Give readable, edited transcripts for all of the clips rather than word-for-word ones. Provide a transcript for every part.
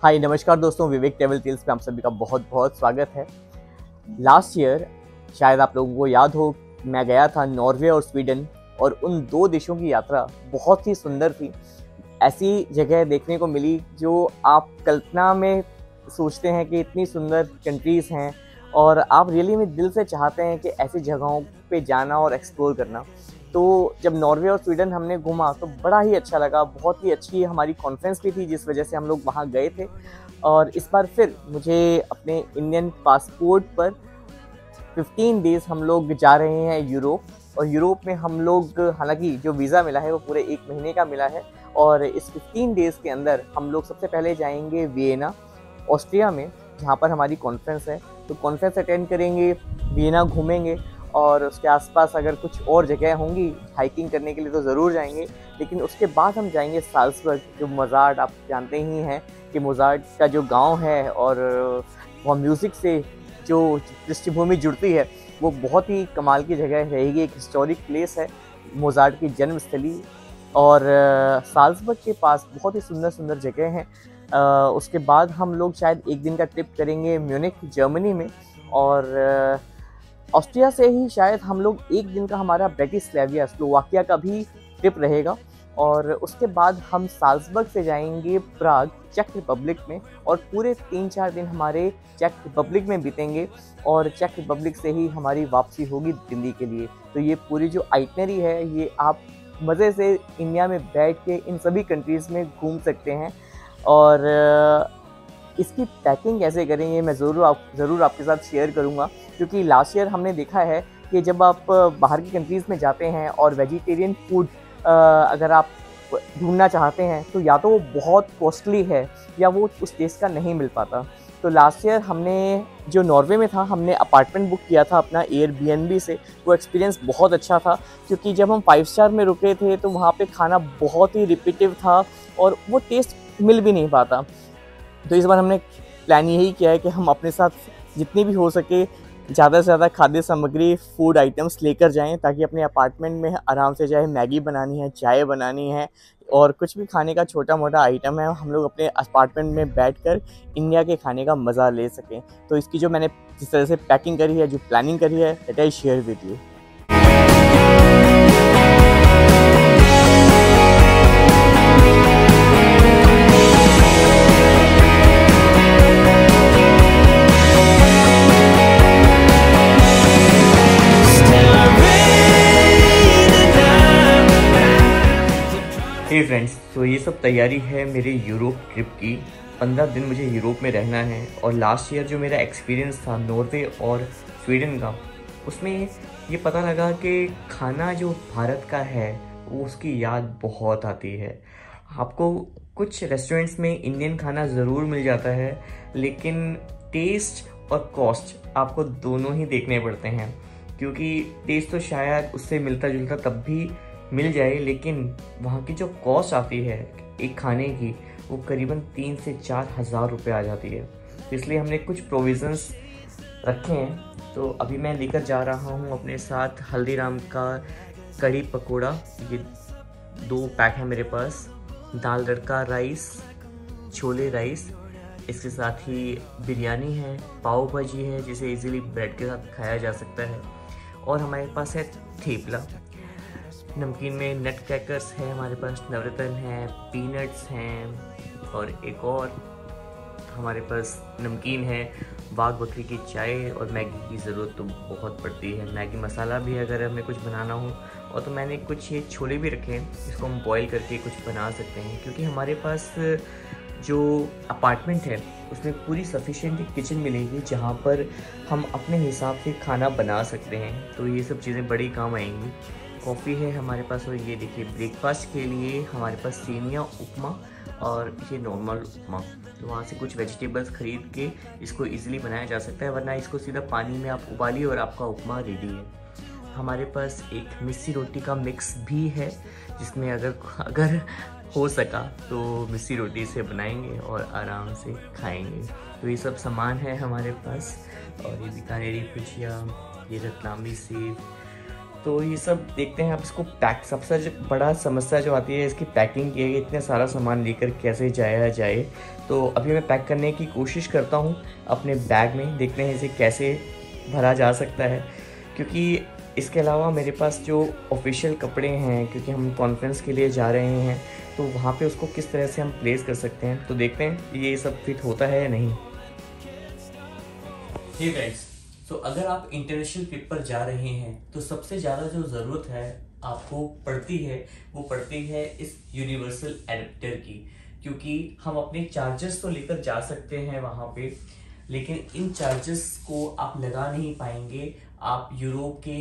हाय नमस्कार दोस्तों, विवेक travel tales पे आप सभी का बहुत बहुत स्वागत है। लास्ट ईयर शायद आप लोगों को याद हो, मैं गया था नॉर्वे और स्वीडन, और उन दो देशों की यात्रा बहुत ही सुंदर थी। ऐसी जगह देखने को मिली जो आप कल्पना में सोचते हैं कि इतनी सुंदर कंट्रीज़ हैं, और आप रियली में दिल से चाहते हैं कि ऐसी जगहों पे जाना और एक्सप्लोर करना। तो जब नॉर्वे और स्वीडन हमने घूमा तो बड़ा ही अच्छा लगा। बहुत ही अच्छी हमारी कॉन्फ्रेंस भी थी जिस वजह से हम लोग वहाँ गए थे। और इस बार फिर मुझे अपने इंडियन पासपोर्ट पर 15 डेज़ हम लोग जा रहे हैं यूरोप। और यूरोप में हम लोग, हालांकि जो वीज़ा मिला है वो पूरे 1 महीने का मिला है, और इस 15 डेज़ के अंदर हम लोग सबसे पहले जाएंगे वियना, ऑस्ट्रिया में, जहाँ पर हमारी कॉन्फ्रेंस है। तो कॉन्फ्रेंस अटेंड करेंगे, वियना घूमेंगे, और उसके आसपास अगर कुछ और जगह होंगी हाइकिंग करने के लिए तो ज़रूर जाएंगे। लेकिन उसके बाद हम जाएंगे साल्सबर्ग, जो मोज़ार्ट, आप जानते ही हैं कि मोज़ार्ट का जो गांव है और वहाँ म्यूज़िक से जो पृष्ठभूमि जुड़ती है वो बहुत ही कमाल की जगह रहेगी। एक हिस्टोरिक प्लेस है, मोज़ार्ट की जन्मस्थली। और साल्सबर्ग के पास बहुत ही सुंदर सुंदर जगह हैं। उसके बाद हम लोग शायद एक दिन का ट्रिप करेंगे म्यूनिख, जर्मनी में। और ऑस्ट्रिया से ही शायद हम लोग एक दिन का हमारा ब्रेटिस्लाविया, स्लोवाकिया का भी ट्रिप रहेगा। और उसके बाद हम साल्सबर्ग से जाएंगे प्राग, चेक रिपब्लिक में, और पूरे 3-4 दिन हमारे चेक रिपब्लिक में बीतेंगे। और चेक रिपब्लिक से ही हमारी वापसी होगी दिल्ली के लिए। तो ये पूरी जो आइटनरी है ये आप मज़े से इंडिया में बैठ के इन सभी कंट्रीज़ में घूम सकते हैं। और इसकी पैकिंग कैसे करेंगे मैं ज़रूर आपके साथ शेयर करूँगा, क्योंकि लास्ट ईयर हमने देखा है कि जब आप बाहर की कंट्रीज़ में जाते हैं और वेजिटेरियन फूड अगर आप ढूंढना चाहते हैं तो या तो वो बहुत कॉस्टली है या वो उस टेस्ट का नहीं मिल पाता। तो लास्ट ईयर हमने जो नॉर्वे में था, हमने अपार्टमेंट बुक किया था अपना एयरबीएनबी से। वो एक्सपीरियंस बहुत अच्छा था, क्योंकि जब हम 5 स्टार में रुके थे तो वहाँ पे खाना बहुत ही रिपीटिव था और वो टेस्ट मिल भी नहीं पाता। तो इस बार हमने प्लान यही किया है कि हम अपने साथ जितनी भी हो सके ज़्यादा से ज़्यादा खाद्य सामग्री, फूड आइटम्स लेकर जाएं, ताकि अपने अपार्टमेंट में आराम से, चाहे मैगी बनानी है, चाय बनानी है, और कुछ भी खाने का छोटा मोटा आइटम है, हम लोग अपने अपार्टमेंट में बैठकर इंडिया के खाने का मज़ा ले सकें। तो इसकी जो मैंने जिस तरह से पैकिंग करी है, जो प्लानिंग करी है, that I share with you. Hey friends, तो ये सब तैयारी है मेरे यूरोप ट्रिप की। 15 दिन मुझे यूरोप में रहना है। और लास्ट ईयर जो मेरा एक्सपीरियंस था नॉर्वे और स्वीडन का, उसमें ये पता लगा कि खाना जो भारत का है वो उसकी याद बहुत आती है। आपको कुछ रेस्टोरेंट्स में इंडियन खाना ज़रूर मिल जाता है, लेकिन टेस्ट और कॉस्ट आपको दोनों ही देखने पड़ते हैं। क्योंकि टेस्ट तो शायद उससे मिलता जुलता तब भी मिल जाए, लेकिन वहाँ की जो कॉस्ट आती है एक खाने की, वो करीबन 3 से 4 हज़ार रुपये आ जाती है। तो इसलिए हमने कुछ प्रोविज़न्स रखे हैं। तो अभी मैं लेकर जा रहा हूँ अपने साथ हल्दीराम का कढ़ी पकोड़ा, ये 2 पैक है मेरे पास, दाल तड़का राइस, छोले राइस, इसके साथ ही बिरयानी है, पाव भाजी है जिसे इजीली ब्रेड के साथ खाया जा सकता है, और हमारे पास है थेपला। नमकीन में नट क्रैकर्स है हमारे पास, नवरत्न है, पीनट्स हैं, और एक और हमारे पास नमकीन है, वाघ बकरी की चाय, और मैगी की ज़रूरत तो बहुत पड़ती है, मैगी मसाला भी अगर हमें कुछ बनाना हो। और तो मैंने कुछ ये छोले भी रखे हैं, इसको हम बॉईल करके कुछ बना सकते हैं, क्योंकि हमारे पास जो अपार्टमेंट है उसमें पूरी सफिशिएंट किचन मिलेगी जहाँ पर हम अपने हिसाब से खाना बना सकते हैं। तो ये सब चीज़ें बड़ी काम आएंगी। कॉफ़ी है हमारे पास, और ये देखिए ब्रेकफास्ट के लिए हमारे पास सेमिया उपमा और ये नॉर्मल उपमा। तो वहाँ से कुछ वेजिटेबल्स खरीद के इसको इजीली बनाया जा सकता है, वरना इसको सीधा पानी में आप उबालिए और आपका उपमा रेडी है। हमारे पास एक मिस्सी रोटी का मिक्स भी है, जिसमें अगर हो सका तो मिस्सी रोटी से बनाएंगे और आराम से खाएंगे। तो ये सब सामान है हमारे पास। और ये बीकानेरी भुजिया, ये रतलामी सेव, तो ये सब देखते हैं आप इसको पैक। सबसे जो बड़ा समस्या जो आती है इसकी पैकिंग की, इतने सारा सामान लेकर कैसे जाया जाए। तो अभी मैं पैक करने की कोशिश करता हूँ अपने बैग में, देखते हैं इसे कैसे भरा जा सकता है। क्योंकि इसके अलावा मेरे पास जो ऑफिशियल कपड़े हैं, क्योंकि हम कॉन्फ्रेंस के लिए जा रहे हैं, तो वहाँ पे उसको किस तरह से हम प्लेस कर सकते हैं। तो देखते हैं ये सब फिट होता है या नहीं। हे गाइस, तो अगर आप इंटरनेशनल ट्रिप पर जा रहे हैं तो सबसे ज़्यादा जो ज़रूरत है आपको पड़ती है वो पड़ती है इस यूनिवर्सल एडेप्टर की। क्योंकि हम अपने चार्जर्स तो लेकर जा सकते हैं वहाँ पे, लेकिन इन चार्जर्स को आप लगा नहीं पाएंगे आप यूरोप के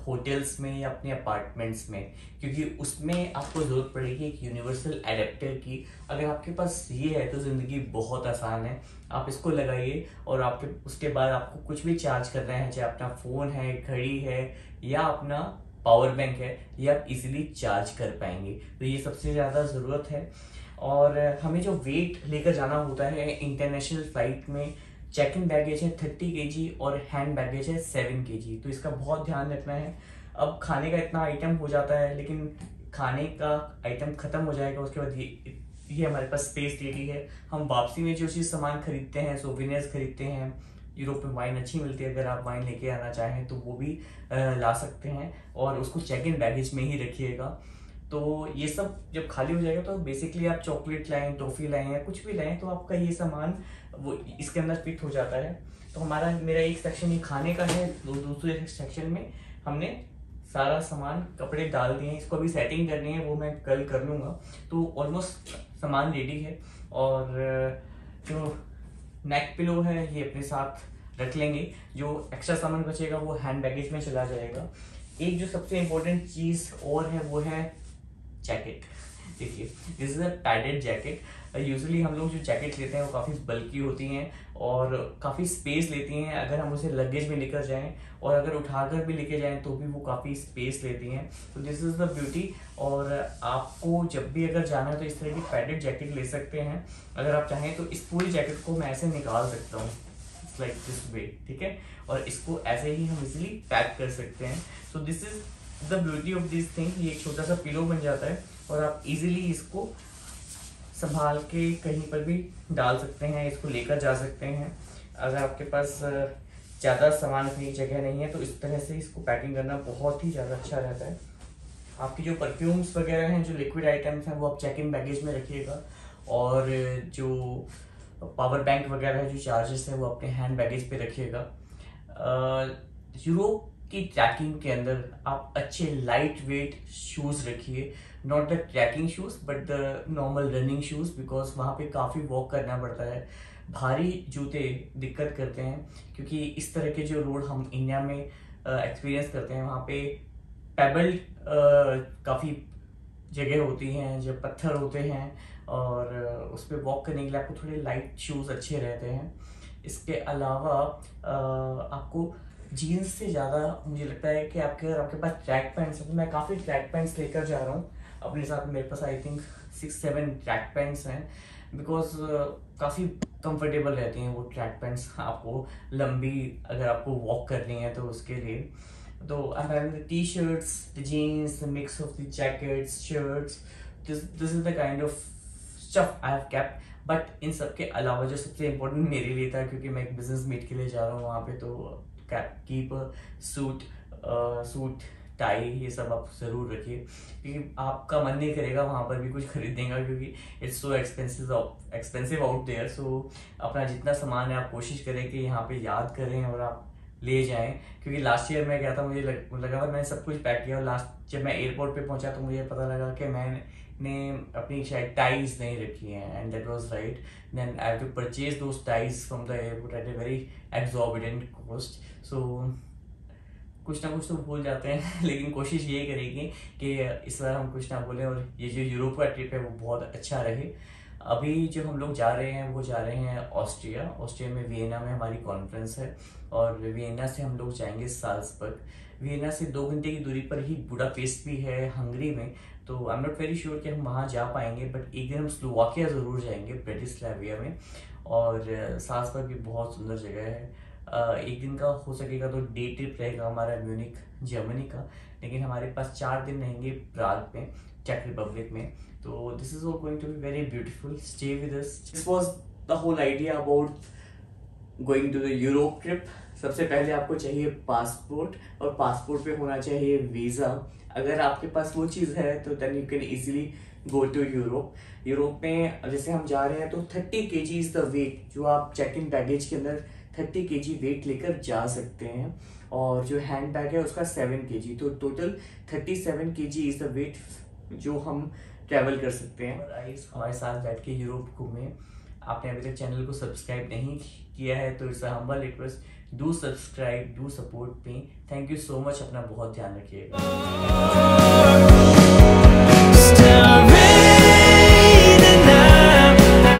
होटल्स में या अपने अपार्टमेंट्स में, क्योंकि उसमें आपको ज़रूरत पड़ेगी एक यूनिवर्सल एडेप्टर की। अगर आपके पास ये है तो ज़िंदगी बहुत आसान है। आप इसको लगाइए और आपके उसके बाद आपको कुछ भी चार्ज करना है, चाहे अपना फ़ोन है, घड़ी है या अपना पावर बैंक है, ये आप इजीली चार्ज कर पाएंगे। तो ये सबसे ज़्यादा ज़रूरत है। और हमें जो वेट लेकर जाना होता है इंटरनेशनल फ्लाइट में, चेक इन बैगेज है 30 kg और हैंड बैगेज है 7 kg, तो इसका बहुत ध्यान रखना है। अब खाने का इतना आइटम हो जाता है, लेकिन खाने का आइटम खत्म हो जाएगा उसके बाद ये हमारे पास स्पेस रेडी है। हम वापसी में जो चीज़ सामान खरीदते हैं, सोवेनियर्स खरीदते हैं, यूरोप में वाइन अच्छी मिलती है, अगर आप वाइन लेके आना चाहें तो वो भी ला सकते हैं और उसको चेक इन बैगेज में ही रखिएगा। तो ये सब जब खाली हो जाएगा तो बेसिकली आप चॉकलेट लाएं, टॉफी लाएं या कुछ भी लाएं तो आपका ये सामान वो इसके अंदर फिट हो जाता है। तो मेरा एक सेक्शन ये खाने का है, दूसरे सेक्शन में हमने सारा सामान कपड़े डाल दिए हैं। इसको अभी सेटिंग करनी है, वो मैं कल कर लूँगा। तो ऑलमोस्ट सामान रेडी है। और जो नेक पिलो है ये अपने साथ रख लेंगे, जो एक्स्ट्रा सामान बचेगा वो हैंड बैगेज में चला जाएगा। एक जो सबसे इम्पोर्टेंट चीज़ और है वो है जैकेट। देखिए, this is a padded jacket. Usually हम लोग जो जैकेट लेते हैं वो काफ़ी बल्की होती हैं और काफ़ी स्पेस लेती हैं अगर हम उसे लगेज में लेकर जाएं, और अगर उठाकर भी लेके जाएं तो भी वो काफ़ी स्पेस लेती हैं। तो दिस इज़ द ब्यूटी। और आपको जब भी अगर जाना है तो इस तरह की पैडेड जैकेट ले सकते हैं। अगर आप चाहें तो इस पूरी जैकेट को मैं ऐसे निकाल सकता हूँ, लाइक दिस वे, ठीक है, और इसको ऐसे ही हम इजीली पैक कर सकते हैं। So this is the beauty of this thing. ये एक छोटा सा पिलो बन जाता है और आप इजीली इसको संभाल के कहीं पर भी डाल सकते हैं, इसको लेकर जा सकते हैं। अगर आपके पास ज़्यादा सामान रखने की जगह नहीं है तो इस तरह से इसको पैकिंग करना बहुत ही ज़्यादा अच्छा रहता है। आपकी जो परफ्यूम्स वगैरह हैं, जो लिक्विड आइटम्स हैं, वो आप चेक इन बैगेज में रखिएगा। और जो पावर बैंक वगैरह है, जो चार्जेस है, वो अपने हैंड बैगेज पे रखिएगा। यूरोप की ट्रैकिंग के अंदर आप अच्छे लाइट वेट शूज़ रखिए, not the trekking shoes but the normal running shoes, because वहाँ पे काफ़ी वॉक करना पड़ता है। भारी जूते दिक्कत करते हैं, क्योंकि इस तरह के जो रोड हम इंडिया में एक्सपीरियंस करते हैं वहाँ पे पेबल काफ़ी जगह होती हैं, जो पत्थर होते हैं, और उस पर वॉक करने के लिए आपको थोड़े लाइट शूज़ अच्छे रहते हैं। इसके अलावा आपको जीन्स से ज़्यादा मुझे लगता है कि आपके पास ट्रैक पैंट्स हैं, तो मैं काफ़ी ट्रैक पैंट्स लेकर जा रहा हूँ अपने साथ। मेरे पास आई थिंक 6-7 ट्रैक पैंट्स हैं, बिकॉज काफ़ी कंफर्टेबल रहती हैं वो ट्रैक पैंट्स आपको लंबी अगर आपको वॉक करनी है तो उसके लिए। तो I am having the T shirts, the jeans, the mix of the jackets, shirts, this is the kind of stuff I have kept. But इन सब के अलावा जो सबसे इम्पोर्टेंट मेरे लिए था, क्योंकि मैं एक बिजनेस मीट के लिए जा रहा हूँ वहाँ पे, तो कीप सूट टाई ये सब आप ज़रूर रखिए, क्योंकि आपका मन नहीं करेगा वहाँ पर भी कुछ खरीदने का, क्योंकि it's so expensive out there. So अपना जितना सामान है आप कोशिश करें कि यहाँ पे याद करें और आप ले जाएं। क्योंकि लास्ट ईयर मैं गया था, मुझे लगा था मैंने सब कुछ पैक किया, और लास्ट जब मैं एयरपोर्ट पे पहुंचा तो मुझे पता लगा कि मैंने अपनी शायद टाइज नहीं रखी हैं, and that was right. Then I have to purchase those ties from the airport at a very exorbitant cost. So कुछ ना कुछ तो भूल जाते हैं लेकिन कोशिश ये करेंगे कि इस बार हम कुछ ना भूलें और ये जो यूरोप का ट्रिप है वो बहुत अच्छा रहे। अभी जो हम लोग जा रहे हैं वो जा रहे हैं ऑस्ट्रिया में वियना में हमारी कॉन्फ्रेंस है, और वियना से हम लोग जाएंगे साल्जबर्ग। वियना से 2 घंटे की दूरी पर ही बुडापेस्ट भी है हंगरी में, तो I am not very sure कि हम वहाँ जा पाएंगे, बट एक दिन हम स्लोवाकिया ज़रूर जाएंगे, ब्रेटिस्लाविया में। और साल्जबर्ग भी बहुत सुंदर जगह है। एक दिन का हो सकेगा तो डे ट्रिप रहेगा हमारा म्यूनिक जर्मनी का, लेकिन हमारे पास 4 दिन रहेंगे प्राग में, चेक रिपब्लिक में। तो this is all going to be very beautiful, stay with us. This was the whole idea about going to the Europe trip. सबसे पहले आपको चाहिए पासपोर्ट, और पासपोर्ट पे होना चाहिए वीज़ा। अगर आपके पास वो चीज़ है तो then you can easily go to Europe. Europe में जैसे हम जा रहे हैं तो 30 kg इज द वेट, जो आप चेक इन बैगेज के अंदर 30 kg वेट लेकर जा सकते हैं, और जो हैंड बैग है उसका 7 kg, तो total 37 kg is the weight जो हम ट्रैवल कर सकते हैं। हमारे साथ बैठ के यूरोप घूमें। आपने अभी तक चैनल को सब्सक्राइब नहीं किया है तो it's a humble request, do subscribe, do support me. Thank you so much, अपना बहुत ध्यान रखिएगा।